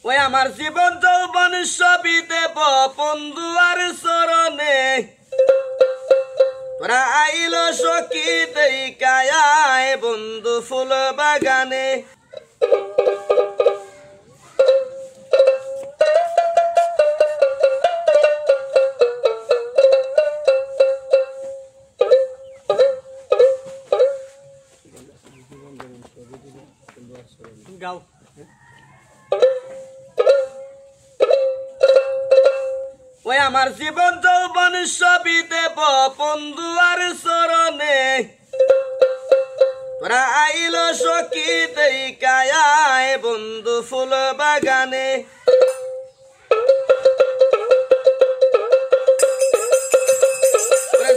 ওই আমার জীবন যৌবন সবই দেব বন্ধু আর চরণে তোরা আইল সখী দেখায় বন্ধু ফুল বাগানে গাও ওই আমার জীবন যৌবন সবই দেব বন্ধু আর চরণে তোরা আইল সখী দেখায় বন্ধু ফুল বাগানে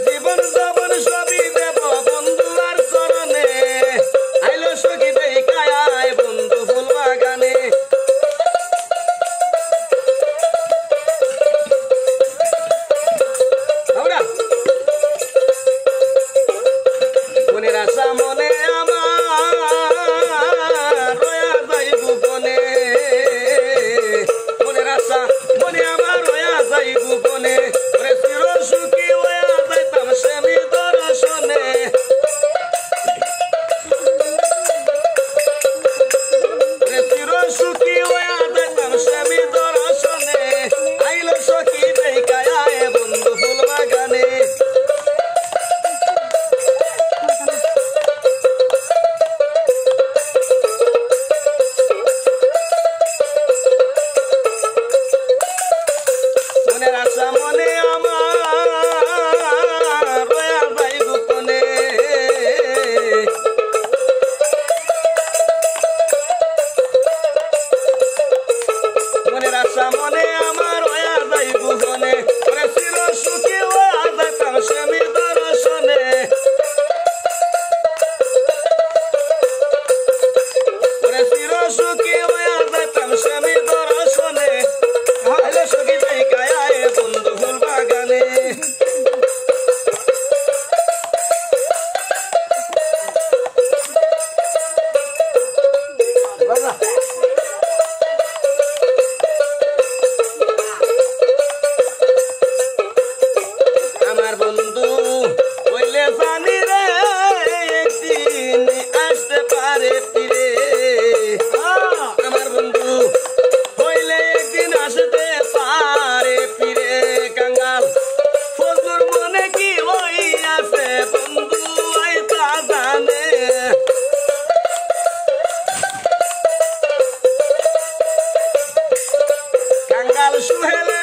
জীবন যৌবন সবই দেব বন্ধু আর চরণে আইল সখী দেখায় বন্ধু ফুল বাগানে মনের আশা মনে আমার রয়া যাই গোপনে মনের আশা মনে আমার রয়া যাই গোপনে চির সুখী হয়ে যাইতাম স্বামী দর্শনে চির সুখী হয়ে যাইতাম স্বামী দর্শনে আইল সখী দেখায় বন্ধু ফুল বাগানে মনের আশা মনে আমার রয়া যাই গোপনে মনের আশা মনে আমার রয়া যাই গোপনে চির সুখী হওয়া যাইতাম স্বামী দর্শনে চির সুখী হওয়া যাইতাম স্বামী দর্শনে আইল সখী দেখায় বন্ধু ফুল বাগানে আমার বন্ধু হইলে জানি রে একদিন আসতে পারে ফিরে আমার বন্ধু হইলে একদিন আসতে পারে ফিরে কাঙ্গাল ফজলুর মনে কি হইয়াছে বন্ধু আইতা জানে কাঙ্গাল সুহেলে